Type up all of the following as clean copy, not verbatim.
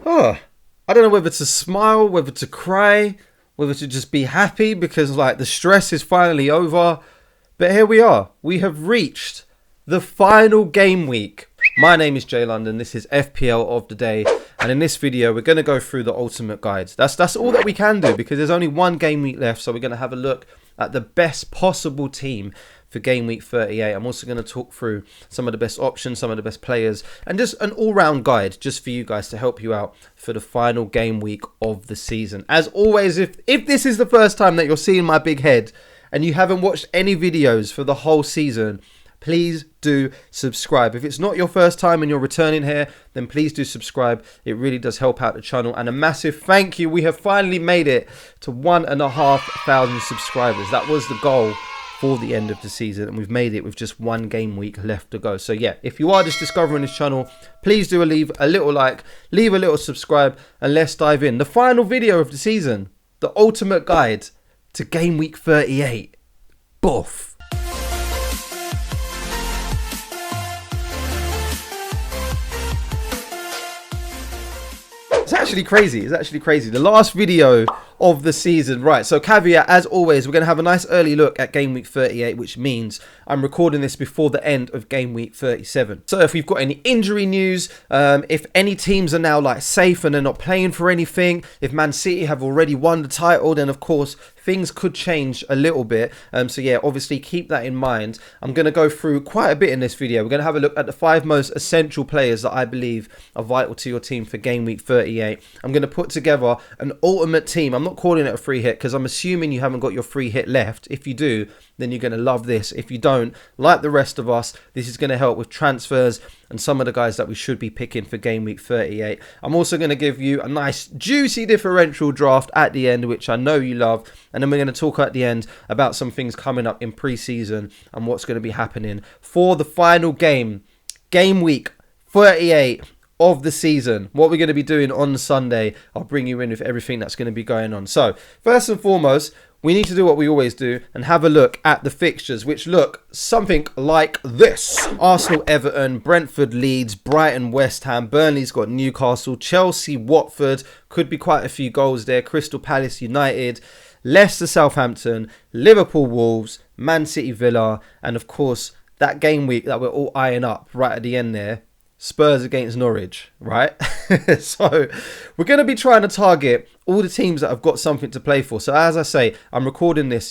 Oh, I don't know whether to smile, whether to cry, whether to just be happy because like the stress is finally over. But here we are. We have reached the final game week. My name is Jay London. This is FPL of the day. And in this video, we're going to go through the ultimate guides. That's all that we can do because there's only one game week left. So we're going to have a look at the best possible team for game week 38. I'm also going to talk through some of the best options, some of the best players, and just an all-round guide just for you guys to help you out for the final game week of the season. As always, if this is the first time that you're seeing my big head and you haven't watched any videos for the whole season, please do subscribe. If it's not your first time and you're returning here, then please do subscribe. It really does help out the channel. And a massive thank you. We have finally made it to 1,500 subscribers. That was the goal for the end of the season, and we've made it with just one game week left to go. So yeah, if you are just discovering this channel, please do leave a little like, leave a little subscribe, and let's dive in. The final video of the season, the ultimate guide to game week 38. Boof. It's actually crazy. It's actually crazy. The last video of the season. Right, so caveat, as always, we're going to have a nice early look at game week 38, which means I'm recording this before the end of game week 37. So if we've got any injury news, if any teams are now like safe and they're not playing for anything, if Man City have already won the title, then of course things could change a little bit. So yeah, obviously keep that in mind. I'm going to go through quite a bit in this video. We're going to have a look at the 5 most essential players that I believe are vital to your team for game week 38. I'm going to put together an ultimate team. I'm not calling it a free hit because I'm assuming you haven't got your free hit left. If you do, then you're going to love this. If you don't, like the rest of us, this is going to help with transfers and some of the guys that we should be picking for game week 38. I'm also going to give you a nice juicy differential draft at the end, which I know you love. And then we're going to talk at the end about some things coming up in pre-season and what's going to be happening for the final game week 38 of the season. What we're going to be doing on Sunday, I'll bring you in with everything that's going to be going on. So first and foremost, we need to do what we always do and have a look at the fixtures, which look something like this. Arsenal, Everton, Brentford, Leeds, Brighton, West Ham, Burnley's got Newcastle, Chelsea, Watford, could be quite a few goals there, Crystal Palace, United, Leicester, Southampton, Liverpool, Wolves, Man City, Villa, and of course that game week that we're all eyeing up right at the end there, Spurs against Norwich, right? So we're going to be trying to target all the teams that have got something to play for. So as I say, I'm recording this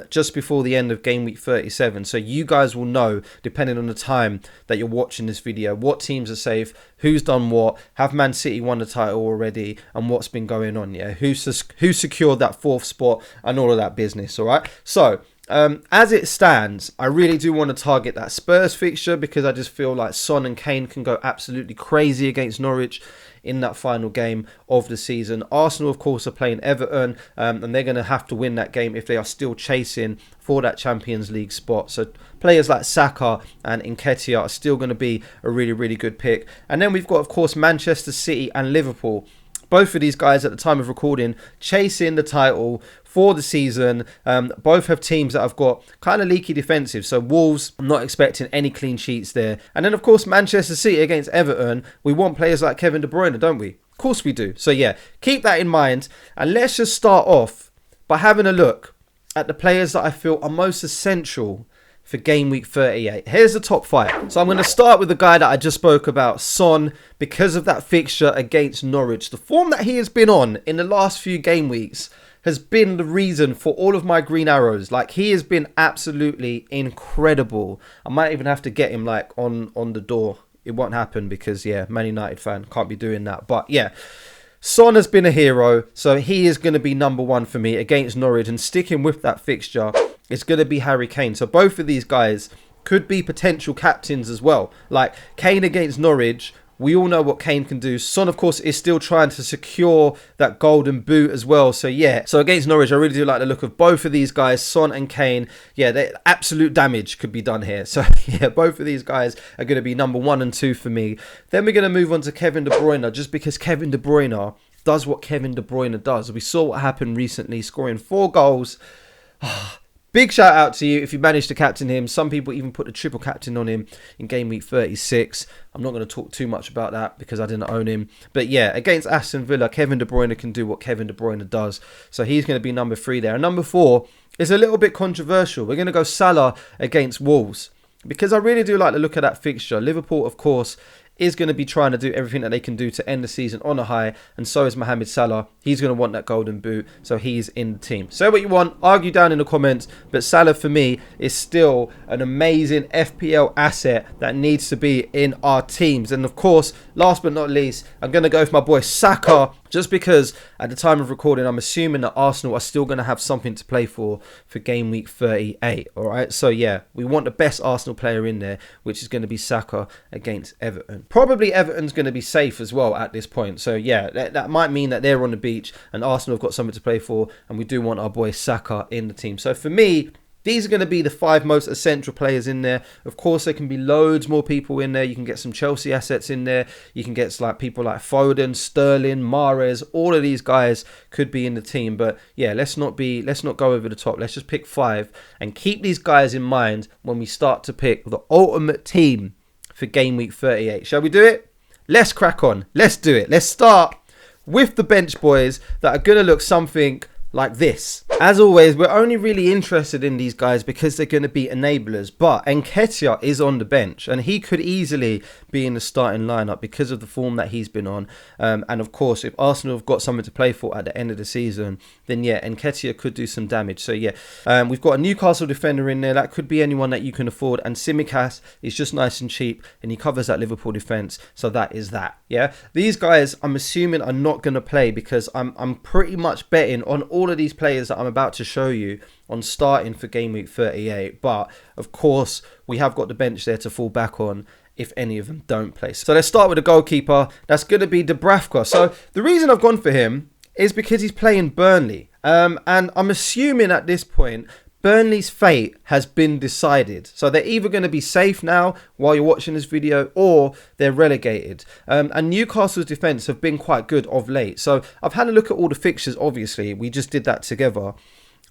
just before the end of game week 37. So you guys will know, depending on the time that you're watching this video, what teams are safe, who's done what, have Man City won the title already, and what's been going on, yeah? Who secured that 4th spot and all of that business, all right? So as it stands, I really do want to target that Spurs fixture because I just feel like Son and Kane can go absolutely crazy against Norwich in that final game of the season. Arsenal, of course, are playing Everton, and they're going to have to win that game if they are still chasing for that Champions League spot. So players like Saka and Nketiah are still going to be a really, really good pick. And then we've got, of course, Manchester City and Liverpool. Both of these guys at the time of recording chasing the title for the season. Both have teams that have got kind of leaky defensive. So Wolves, I'm not expecting any clean sheets there. And then of course Manchester City against Everton. We want players like Kevin De Bruyne, don't we? Of course we do. So yeah, keep that in mind. And let's just start off by having a look at the players that I feel are most essential for game week 38. Here's the top 5. So I'm going to start with the guy that I just spoke about, Son, because of that fixture against Norwich. The form that he has been on in the last few game weeks has been the reason for all of my green arrows. Like, he has been absolutely incredible. I might even have to get him like on the door. It won't happen because yeah, Man United fan, can't be doing that. But yeah, Son has been a hero, so he is going to be number 1 for me against Norwich. And sticking with that fixture, it's going to be Harry Kane. So both of these guys could be potential captains as well. Like Kane against Norwich, we all know what Kane can do. Son, of course, is still trying to secure that golden boot as well. So yeah, so against Norwich, I really do like the look of both of these guys, Son and Kane. Yeah, absolute damage could be done here. So yeah, both of these guys are going to be number 1 and 2 for me. Then we're going to move on to Kevin De Bruyne, just because Kevin De Bruyne does what Kevin De Bruyne does. We saw what happened recently, scoring 4 goals. Big shout out to you if you managed to captain him. Some people even put the triple captain on him in game week 36. I'm not going to talk too much about that because I didn't own him. But yeah, against Aston Villa, Kevin De Bruyne can do what Kevin De Bruyne does. So he's going to be number 3 there. And number 4 is a little bit controversial. We're going to go Salah against Wolves, because I really do like the look of that fixture. Liverpool, of course, is going to be trying to do everything that they can do to end the season on a high, and so is Mohamed Salah. He's going to want that golden boot, so he's in the team. Say what you want, argue down in the comments, but Salah for me is still an amazing FPL asset that needs to be in our teams. And of course, last but not least, I'm going to go with my boy Saka, just because at the time of recording, I'm assuming that Arsenal are still going to have something to play for game week 38. All right. So, yeah, we want the best Arsenal player in there, which is going to be Saka against Everton. Probably Everton's going to be safe as well at this point. So, yeah, that might mean that they're on the beach and Arsenal have got something to play for. And we do want our boy Saka in the team. So, for me, these are going to be the 5 most essential players in there. Of course, there can be loads more people in there. You can get some Chelsea assets in there. You can get like people like Foden, Sterling, Mahrez. All of these guys could be in the team. But yeah, let's not go over the top. Let's just pick 5 and keep these guys in mind when we start to pick the ultimate team for game week 38. Shall we do it? Let's crack on. Let's do it. Let's start with the bench boys that are going to look something like this. As always, we're only really interested in these guys because they're going to be enablers, but Nketiah is on the bench and he could easily be in the starting lineup because of the form that he's been on. And of course, if Arsenal have got something to play for at the end of the season, then yeah, Nketiah could do some damage. So yeah, we've got a Newcastle defender in there. That could be anyone that you can afford. And Tsimikas is just nice and cheap and he covers that Liverpool defence. So that is that. Yeah, these guys I'm assuming are not going to play because I'm pretty much betting on all of these players that I'm about to show you on starting for game week 38. But of course, we have got the bench there to fall back on if any of them don't play. So let's start with the goalkeeper. That's going to be Dubravka. So the reason I've gone for him is because he's playing Burnley. And I'm assuming at this point, Burnley's fate has been decided. So they're either going to be safe now while you're watching this video or they're relegated. And Newcastle's defence have been quite good of late. So I've had a look at all the fixtures, obviously. We just did that together.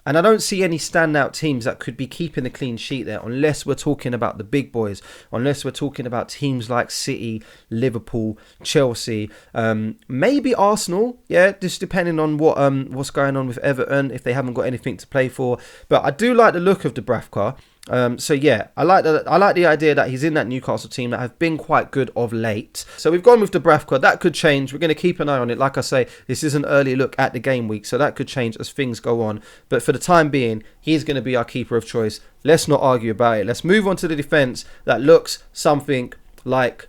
And I don't see any standout teams that could be keeping the clean sheet there unless we're talking about the big boys, unless we're talking about teams like City, Liverpool, Chelsea, maybe Arsenal. Yeah, just depending on what's going on with Everton, if they haven't got anything to play for. But I do like the look of Dubravka. So yeah, I like the idea that he's in that Newcastle team that have been quite good of late. So we've gone with Dubravka. That could change. We're going to keep an eye on it. Like I say, this is an early look at the game week, so that could change as things go on. But for the time being, he's going to be our keeper of choice. Let's not argue about it. Let's move on to the defence that looks something like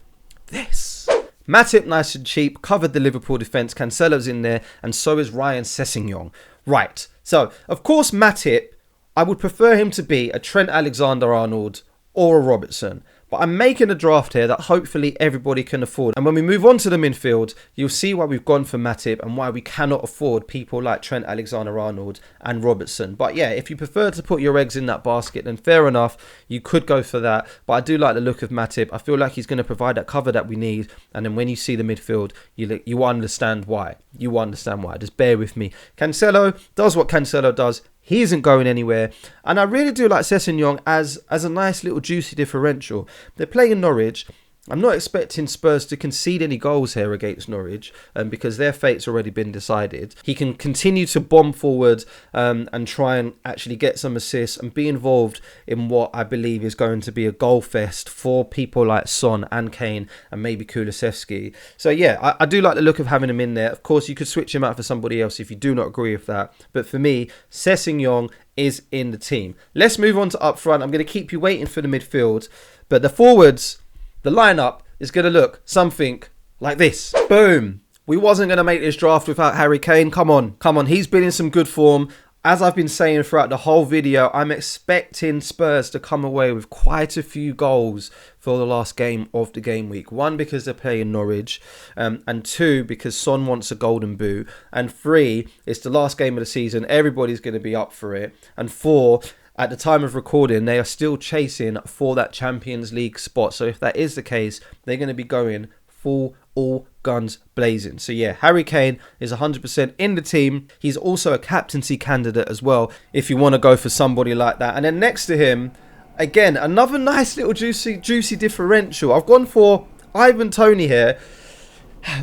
this. Matip, nice and cheap, covered the Liverpool defence. Cancelo's in there, and so is Ryan Sessegnon. Right. So, of course, Matip, I would prefer him to be a Trent Alexander-Arnold or a Robertson. But I'm making a draft here that hopefully everybody can afford. And when we move on to the midfield, you'll see why we've gone for Matip and why we cannot afford people like Trent Alexander-Arnold and Robertson. But yeah, if you prefer to put your eggs in that basket, then fair enough. You could go for that. But I do like the look of Matip. I feel like he's going to provide that cover that we need. And then when you see the midfield, you understand why. You understand why. Just bear with me. Cancelo does what Cancelo does. He isn't going anywhere. And I really do like Sessegnon as a nice little juicy differential. They're playing Norwich. I'm not expecting Spurs to concede any goals here against Norwich because their fate's already been decided. He can continue to bomb forward and try and actually get some assists and be involved in what I believe is going to be a goal fest for people like Son and Kane and maybe Kulusevski. So yeah, I do like the look of having him in there. Of course, you could switch him out for somebody else if you do not agree with that. But for me, Sessegnon is in the team. Let's move on to up front. I'm going to keep you waiting for the midfield. But the forwards, the lineup is going to look something like this. Boom. We wasn't going to make this draft without Harry Kane. Come on. He's been in some good form. As I've been saying throughout the whole video, I'm expecting Spurs to come away with quite a few goals for the last game of the game week. 1, because they're playing Norwich. And 2, because Son wants a golden boot. And 3, it's the last game of the season. Everybody's going to be up for it. And 4, at the time of recording, they are still chasing for that Champions League spot. So if that is the case, they're going to be going full all guns blazing. So yeah, Harry Kane is 100% in the team. He's also a captaincy candidate as well, if you want to go for somebody like that. And then next to him, again, another nice little juicy differential. I've gone for Ivan Toney here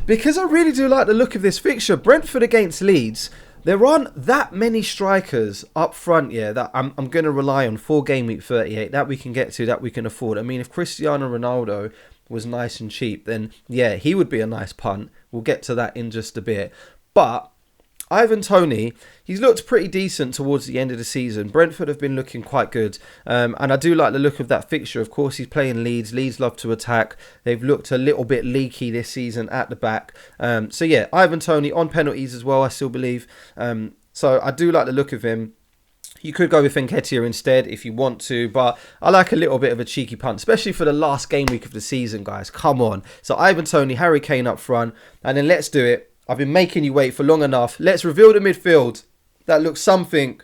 because I really do like the look of this fixture. Brentford against Leeds. There aren't that many strikers up front, yeah, that I'm going to rely on for game week 38, that we can get to, that we can afford. I mean, if Cristiano Ronaldo was nice and cheap, then yeah, he would be a nice punt. We'll get to that in just a bit. But Ivan Toney, he's looked pretty decent towards the end of the season. Brentford have been looking quite good. And I do like the look of that fixture. Of course, he's playing Leeds. Leeds love to attack. They've looked a little bit leaky this season at the back. So yeah, Ivan Toney on penalties as well, I still believe. So I do like the look of him. You could go with Nketiah instead if you want to, but I like a little bit of a cheeky punt, especially for the last game week of the season, guys. Come on. So Ivan Toney, Harry Kane up front, and then let's do it. I've been making you wait for long enough. Let's reveal the midfield. That looks something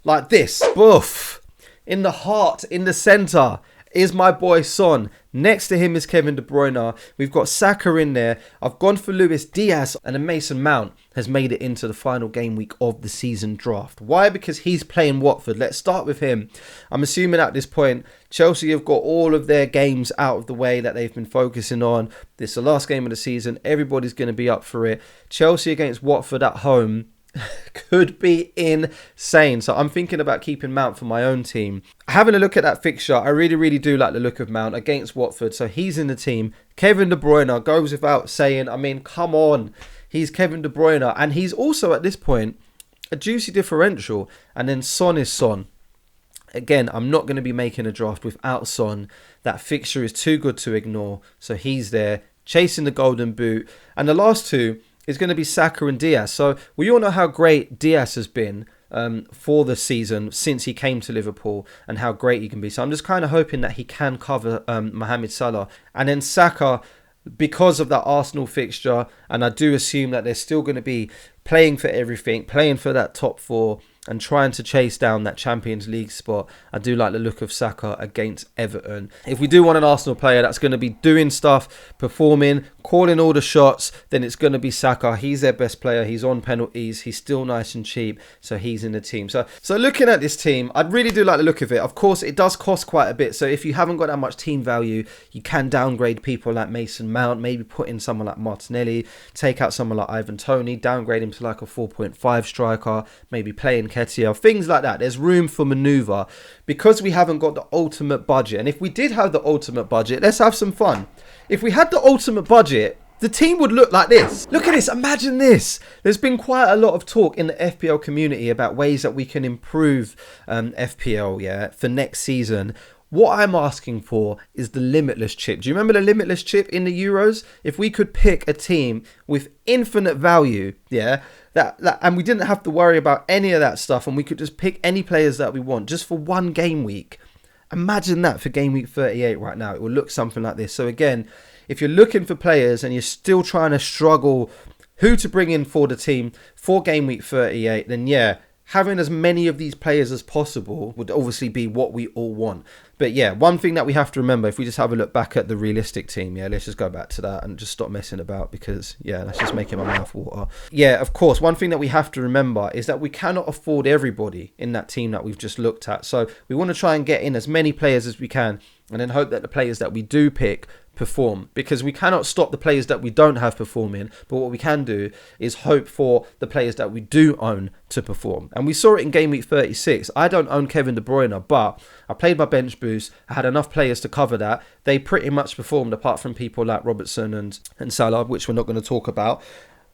like this. Boof. In the heart, in the centre, is my boy Son. Next to him is Kevin De Bruyne. We've got Saka in there. I've gone for Luis Diaz, and then Mason Mount has made it into the final game week of the season draft. Why? Because he's playing Watford. Let's start with him. I'm assuming at this point, Chelsea have got all of their games out of the way that they've been focusing on. This is the last game of the season. Everybody's going to be up for it. Chelsea against Watford at home could be insane. So I'm thinking about keeping Mount for my own team. Having a look at that fixture, I really do like the look of Mount against Watford. So he's in the team. Kevin De Bruyne goes without saying. I mean, come on. He's Kevin De Bruyne. And he's also, at this point, a juicy differential. And then Son is Son. Again, I'm not going to be making a draft without Son. That fixture is too good to ignore. So he's there, chasing the golden boot. And the last two is going to be Saka and Diaz. So we all know how great Diaz has been for the season since he came to Liverpool and how great he can be. So I'm just kind of hoping that he can cover Mohamed Salah. And then Saka, because of that Arsenal fixture, and I do assume that they're still going to be playing for everything, playing for that top four and trying to chase down that Champions League spot. I do like the look of Saka against Everton. If we do want an Arsenal player that's going to be doing stuff, performing, calling all the shots, then it's going to be Saka. He's their best player. He's on penalties. He's still nice and cheap, so he's in the team. So looking at this team, I really do like the look of it. Of course, it does cost quite a bit. So if you haven't got that much team value, you can downgrade people like Mason Mount, maybe put in someone like Martinelli, take out someone like Ivan Toney, downgrade him to like a 4.5 striker, maybe play in Nketiah, things like that. There's room for manoeuvre because we haven't got the ultimate budget. And if we did have the ultimate budget, let's have some fun. If we had the ultimate budget, the team would look like this. Look at this. Imagine this. There's been quite a lot of talk in the FPL community about ways that we can improve FPL, for next season. What I'm asking for is the limitless chip. Do you remember the limitless chip in the Euros? If we could pick a team with infinite value, and we didn't have to worry about any of that stuff, and we could just pick any players that we want just for one game week. Imagine that for game week 38 right now. It will look something like this. So again, if you're looking for players and you're still trying to struggle who to bring in for the team for game week 38, then having as many of these players as possible would obviously be what we all want. But one thing that we have to remember, if we just have a look back at the realistic team, let's just go back to that and just stop messing about because, that's just making my mouth water. Of course, one thing that we have to remember is that we cannot afford everybody in that team that we've just looked at. So we want to try and get in as many players as we can and then hope that the players that we do pick perform, because we cannot stop the players that we don't have performing, but what we can do is hope for the players that we do own to perform. And we saw it in game week 36. I don't own Kevin De Bruyne, but I played my bench boost. I had enough players to cover that. They pretty much performed, apart from people like Robertson and Salah, which we're not going to talk about.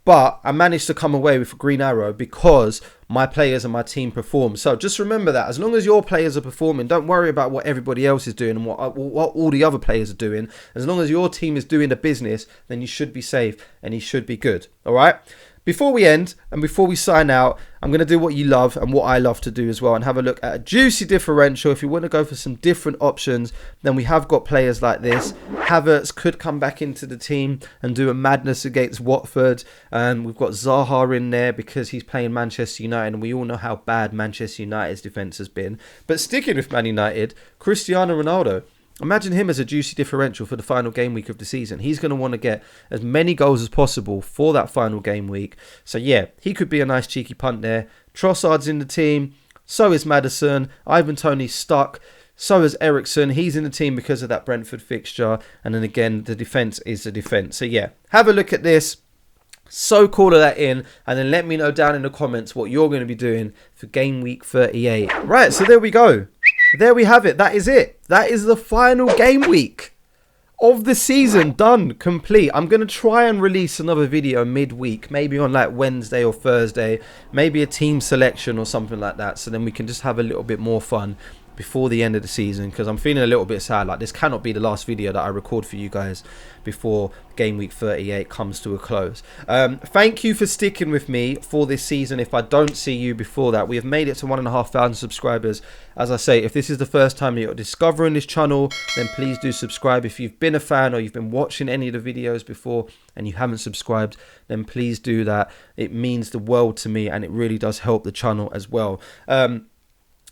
But I managed to come away with a green arrow because my players and my team perform. So just remember that as long as your players are performing, don't worry about what everybody else is doing and what all the other players are doing. As long as your team is doing the business, then you should be safe and you should be good. All right? Before we end and before we sign out, I'm going to do what you love and what I love to do as well and have a look at a juicy differential. If you want to go for some different options, then we have got players like this. Havertz could come back into the team and do a madness against Watford. We've got Zaha in there because he's playing Manchester United and we all know how bad Manchester United's defence has been. But sticking with Man United, Cristiano Ronaldo. Imagine him as a juicy differential for the final game week of the season. He's going to want to get as many goals as possible for that final game week. So yeah, he could be a nice cheeky punt there. Trossard's in the team. So is Maddison. Ivan Toney's stuck. So is Ericsson. He's in the team because of that Brentford fixture. And then again, the defence is the defence. So yeah, have a look at this. So call that in, and then let me know down in the comments what you're going to be doing for game week 38. Right, so there we go. There we have it. That is it. That is the final game week of the season, done, complete. I'm going to try and release another video midweek, maybe on like Wednesday or Thursday, maybe a team selection or something like that, so then we can just have a little bit more fun before the end of the season, because I'm feeling a little bit sad. Like, this cannot be the last video that I record for you guys before game week 38 comes to a close. Thank you for sticking with me for this season. If I don't see you before that, we have made it to 1,500 subscribers. As I say, if this is the first time you're discovering this channel, then please do subscribe. If you've been a fan or you've been watching any of the videos before and you haven't subscribed, then please do that. It means the world to me, and it really does help the channel as well.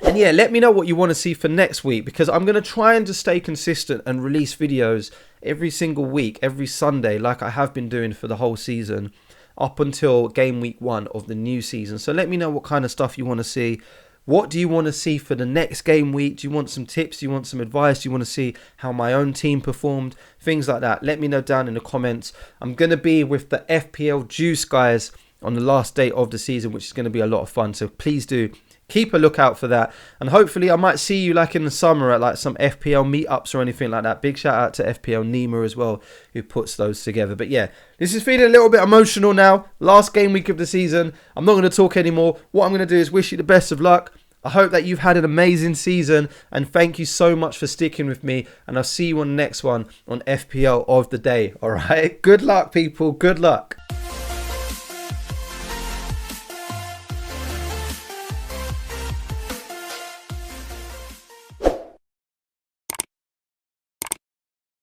And yeah, let me know what you want to see for next week, because I'm going to try and just stay consistent and release videos every single week, every Sunday, like I have been doing for the whole season up until game week 1 of the new season. So let me know what kind of stuff you want to see. What do you want to see for the next game week? Do you want some tips? Do you want some advice? Do you want to see how my own team performed? Things like that. Let me know down in the comments. I'm going to be with the FPL Juice guys on the last day of the season, which is going to be a lot of fun. So please do keep a lookout for that, and hopefully I might see you like in the summer at like some FPL meetups or anything like that. Big shout out to FPL Nima as well, who puts those together. But yeah, this is feeling a little bit emotional now. Last game week of the season. I'm not going to talk anymore. What I'm going to do is wish you the best of luck. I hope that you've had an amazing season, and thank you so much for sticking with me, and I'll see you on the next one on FPL of the day. All right, good luck people, good luck.